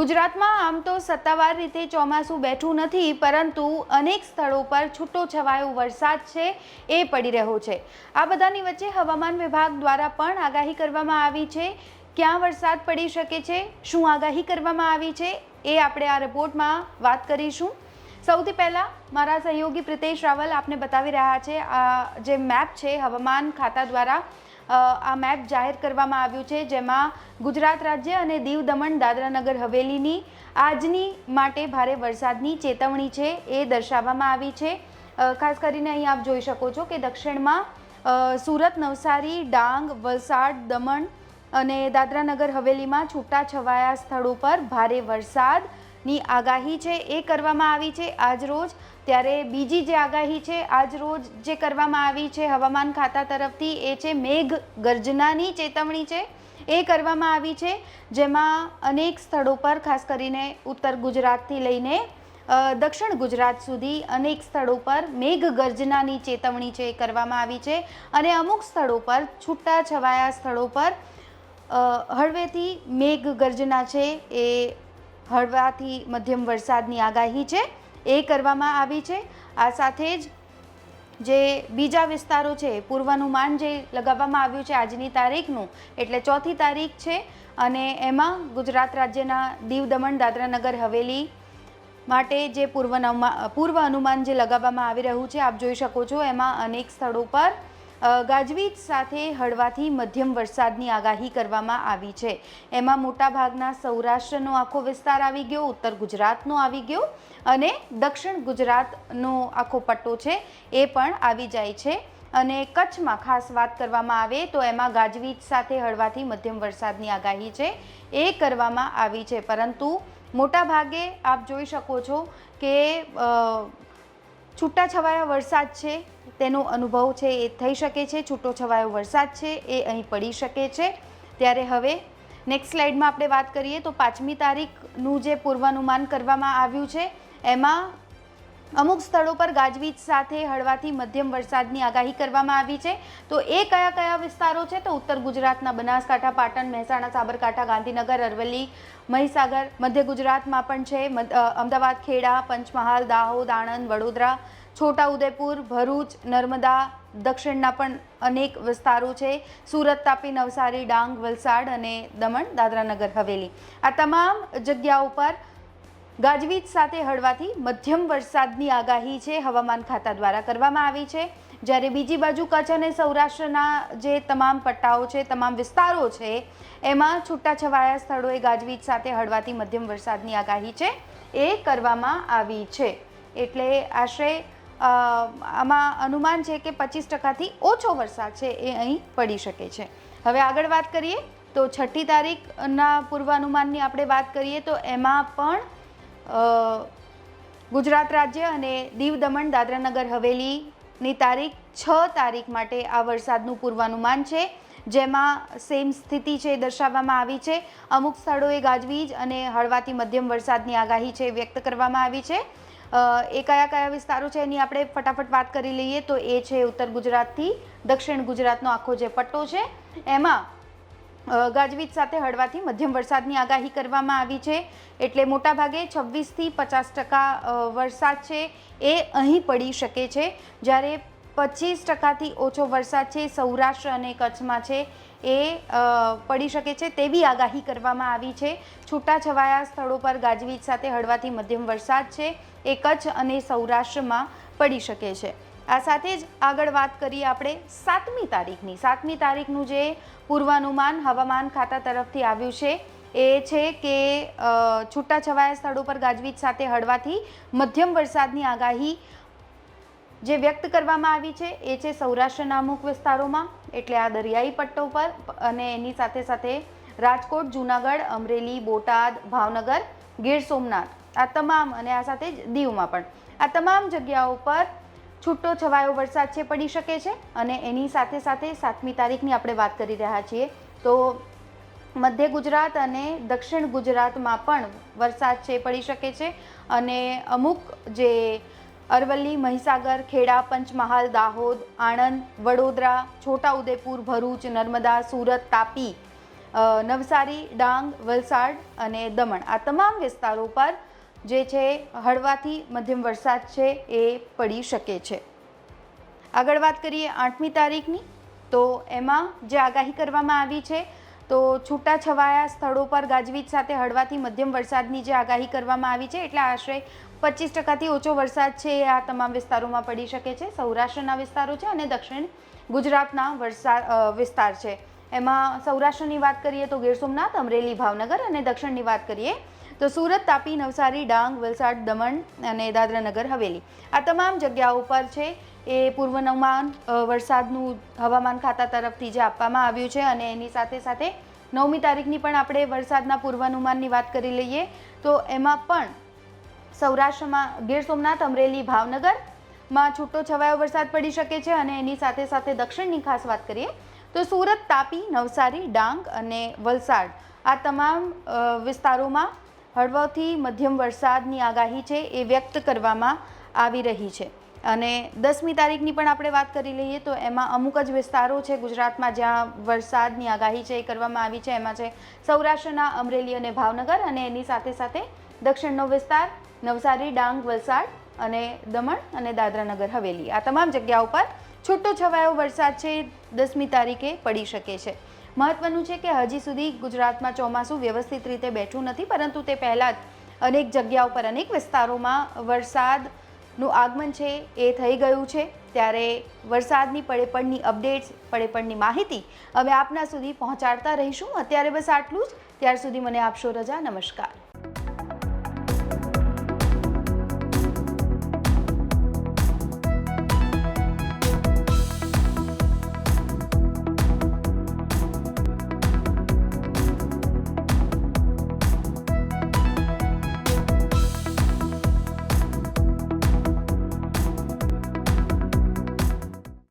ગુજરાતમાં આમ તો સત્તાવાર રીતે ચોમાસું બેઠું નથી, પરંતુ અનેક સ્થળો પર છૂટો છવાયો વરસાદ છે એ પડી રહ્યો છે। આ બધાની વચ્ચે હવામાન વિભાગ દ્વારા પણ આગાહી કરવામાં આવી છે। ક્યાં વરસાદ પડી શકે છે, શું આગાહી કરવામાં આવી છે, એ આપણે આ રિપોર્ટમાં વાત કરીશું। સૌથી પહેલાં મારા સહયોગી પ્રિતેશ રાવલ આપને બતાવી રહ્યા છે આ જે મેપ છે હવામાન ખાતા દ્વારા આ મેપ જાહેર કરવામાં આવ્યું છે, જેમાં ગુજરાત રાજ્ય અને દીવ દમણ દાદરા નગર હવેલીની આજની માટે ભારે વરસાદની ચેતવણી છે એ દર્શાવવામાં આવી છે। ખાસ કરીને અહીં આપ જોઈ શકો છો કે દક્ષિણમાં સુરત, નવસારી, ડાંગ, વલસાડ, દમણ અને દાદરા નગર હવેલીમાં છૂટાછવાયા સ્થળો પર ભારે વરસાદની આગાહી છે એ કરવામાં આવી છે આજ રોજ। ત્યારે બીજી જે આગાહી છે આજ રોજ જે કરવામાં આવી છે હવામાન ખાતા તરફથી એ છે મેઘ ગર્જનાની ચેતવણી છે એ કરવામાં આવી છે, જેમાં અનેક સ્થળો પર ખાસ કરીને ઉત્તર ગુજરાતથી લઈને દક્ષિણ ગુજરાત સુધી અનેક સ્થળો પર મેઘ ગર્જનાની ચેતવણી છે એ કરવામાં આવી છે અને અમુક સ્થળો પર છૂટાછવાયા સ્થળો પર હળવેથી મેઘ ગર્જના છે એ હળવાથી મધ્યમ વરસાદની આગાહી છે એ કરવામાં આવી છે। આ સાથે જ જે બીજા વિસ્તારો છે પૂર્વાનુમાન જે લગાવવામાં આવ્યું છે આજની તારીખનું, એટલે 4મી તારીખ છે અને એમાં ગુજરાત રાજ્યના દીવ દમણ દાદરા નગર હવેલી માટે જે પૂર્વ અનુમાન જે લગાવવામાં આવી રહ્યું છે આપ જોઈ શકો છો, એમાં અનેક સ્થળો પર ગાજવીજ સાથે હળવાથી મધ્યમ વરસાદની આગાહી કરવામાં આવી છે। એમાં મોટાભાગના સૌરાષ્ટ્રનો આખો વિસ્તાર આવી ગયો, ઉત્તર ગુજરાતનો આવી ગયો અને દક્ષિણ ગુજરાતનો આખો પટ્ટો છે એ પણ આવી જાય છે। અને કચ્છમાં ખાસ વાત કરવામાં આવે તો એમાં ગાજવીજ સાથે હળવાથી મધ્યમ વરસાદની આગાહી છે એ કરવામાં આવી છે, પરંતુ મોટાભાગે આપ જોઈ શકો છો કે છૂટાછવાયા વરસાદ છે તેનો અનુભવ છે એ થઈ શકે છે, છૂટો છવાયો વરસાદ છે એ અહીં પડી શકે છે। ત્યારે હવે નેક્સ્ટ સ્લાઇડમાં આપણે વાત કરીએ તો 5મી તારીખનું જે પૂર્વાનુમાન કરવામાં આવ્યું છે એમાં અમુક સ્થળો પર ગાજવીજ સાથે હળવાથી મધ્યમ વરસાદની આગાહી કરવામાં આવી છે। તો એ કયા કયા વિસ્તારો છે તો ઉત્તર ગુજરાતના બનાસકાંઠા, પાટણ, મહેસાણા, સાબરકાંઠા, ગાંધીનગર, અરવલ્લી, મહીસાગર, મધ્ય ગુજરાતમાં પણ છે અમદાવાદ, ખેડા, પંચમહાલ, દાહોદ, આણંદ, વડોદરા, છોટાઉદેપુર, ભરૂચ, નર્મદા, દક્ષિણના પણ અનેક વિસ્તારો છે સુરત, તાપી, નવસારી, ડાંગ, વલસાડ અને દમણ દાદરા નગર હવેલી। આ તમામ જગ્યાઓ પર ગાજવીજ સાથે હળવાથી મધ્યમ વરસાદની આગાહી છે હવામાન ખાતા દ્વારા કરવામાં આવી છે। જ્યારે બીજી બાજુ કચ્છ અને સૌરાષ્ટ્રના જે તમામ પટ્ટાઓ છે, તમામ વિસ્તારો છે એમાં છૂટાછવાયા સ્થળોએ ગાજવીજ સાથે હળવાથી મધ્યમ વરસાદની આગાહી છે એ કરવામાં આવી છે। એટલે આશરે આમાં અનુમાન છે કે 25%થી ઓછો વરસાદ છે એ અહીં પડી શકે છે। હવે આગળ વાત કરીએ તો 6મી તારીખના પૂર્વાનુમાનની આપણે વાત કરીએ તો એમાં પણ ગુજરાત રાજ્ય અને દીવ દમણ દાદરા નગર હવેલીની તારીખ 6 તારીખ માટે આ વરસાદનું પૂર્વાનુમાન છે, જેમાં સેમ સ્થિતિ છે દર્શાવવામાં આવી છે। અમુક સ્થળોએ ગાજવીજ અને હળવાથી મધ્યમ વરસાદની આગાહી છે વ્યક્ત કરવામાં આવી છે। એ કયા કયા વિસ્તારો છે એની આપણે ફટાફટ વાત કરી લઈએ તો એ છે ઉત્તર ગુજરાતથી દક્ષિણ ગુજરાતનો આખો જે પટ્ટો છે એમાં ગાજવીજ સાથે હળવાથી મધ્યમ વરસાદની આગાહી કરવામાં આવી છે। એટલે મોટાભાગે 26થી 50% વરસાદ છે એ અહીં પડી શકે છે, જ્યારે 25%થી ઓછો વરસાદ છે સૌરાષ્ટ્ર અને કચ્છમાં છે એ પડી શકે છે તેવી આગાહી કરવામાં આવી છે। છૂટાછવાયા સ્થળો પર ગાજવીજ સાથે હળવાથી મધ્યમ વરસાદ છે એ કચ્છ અને સૌરાષ્ટ્રમાં પડી શકે છે। આ સાથે જ આગળ વાત કરીએ આપણે 7મી તારીખની। 7મી તારીખનું જે પૂર્વાનુમાન હવામાન ખાતા તરફથી આવ્યું છે એ છે કે છૂટાછવાયા સ્થળો પર ગાજવીજ સાથે હળવાથી મધ્યમ વરસાદની આગાહી જે વ્યક્ત કરવામાં આવી છે એ છે સૌરાષ્ટ્રના અમુક વિસ્તારોમાં, એટલે આ દરિયાઈ પટ્ટો પર અને એની સાથે સાથે રાજકોટ, જૂનાગઢ, અમરેલી, બોટાદ, ભાવનગર, ગીર સોમનાથ આ તમામ અને આ સાથે જ દીવમાં પણ આ તમામ જગ્યાઓ પર છૂટો છવાયો વરસાદ છે પડી શકે છે। અને એની સાથે સાથે 7મી તારીખની આપણે વાત કરી રહ્યા છીએ તો મધ્ય ગુજરાત અને દક્ષિણ ગુજરાતમાં પણ વરસાદ છે પડી શકે છે અને અમુક જે અરવલ્લી, મહીસાગર, ખેડા, પંચમહાલ, દાહોદ, આણંદ, વડોદરા, છોટાઉદેપુર, ભરૂચ, નર્મદા, સુરત, તાપી નવસારી, ડાંગ, વલસાડ અને દમણ આ તમામ વિસ્તારો પર જે છે હળવાથી મધ્યમ વરસાદ છે એ પડી શકે છે. આગળ વાત કરીએ 8મી તારીખની, તો એમાં જે આગાહી કરવામાં આવી છે તો છૂટાછવાયા સ્થળો પર ગાજવીજ સાથે હળવાથી મધ્યમ વરસાદની જે આગાહી કરવામાં આવી છે, એટલે આશરે 25%થી ઓછો વરસાદ છે એ આ તમામ વિસ્તારોમાં પડી શકે છે. સૌરાષ્ટ્રના વિસ્તારો છે અને દક્ષિણ ગુજરાતના વિસ્તાર છે. એમાં સૌરાષ્ટ્રની વાત કરીએ તો ગીર સોમનાથ, અમરેલી, ભાવનગર અને દક્ષિણની વાત કરીએ તો સુરત, તાપી, નવસારી, ડાંગ, વલસાડ, દમણ અને દાદરાનગર હવેલી આ તમામ જગ્યાઓ પર છે એ પૂર્વાનુમાન વરસાદનું હવામાન ખાતા તરફથી જે આપવામાં આવ્યું છે. અને એની સાથે સાથે 9મી તારીખની પણ આપણે વરસાદના પૂર્વાનુમાનની વાત કરી લઈએ તો એમાં પણ સૌરાષ્ટ્રમાં ગીર સોમનાથ, અમરેલી, ભાવનગરમાં છૂટો છવાયો વરસાદ પડી શકે છે. અને એની સાથે સાથે દક્ષિણની ખાસ વાત કરીએ તો સુરત, તાપી, નવસારી, ડાંગ અને વલસાડ આ તમામ વિસ્તારોમાં હળવોથી મધ્યમ વરસાદની આગાહી છે એ વ્યક્ત કરવામાં આવી રહી છે. અને 10મી તારીખની પણ આપણે વાત કરી લઈએ તો એમાં અમુક જ વિસ્તારો છે ગુજરાતમાં જ્યાં વરસાદની આગાહી છે એ કરવામાં આવી છે. એમાં છે સૌરાષ્ટ્રના અમરેલી અને ભાવનગર અને એની સાથે સાથે દક્ષિણનો વિસ્તાર નવસારી, ડાંગ, વલસાડ અને દમણ અને દાદરાનગર હવેલી આ તમામ જગ્યાઓ પર છૂટો છવાયો વરસાદ છે 10મી તારીખે પડી શકે છે. મહત્વનું છે કે હજી સુધી ગુજરાતમાં ચોમાસું વ્યવસ્થિત રીતે બેઠું નથી, પરંતુ તે પહેલાં જ અનેક જગ્યાઓ પર અનેક વિસ્તારોમાં વરસાદનું આગમન છે એ થઈ ગયું છે. ત્યારે વરસાદની પડેપણની અપડેટ્સ, પડેપણની માહિતી અમે આપના સુધી પહોંચાડતા રહીશું. અત્યારે બસ આટલું જ. ત્યાર સુધી મને આપશો રજા. નમસ્કાર.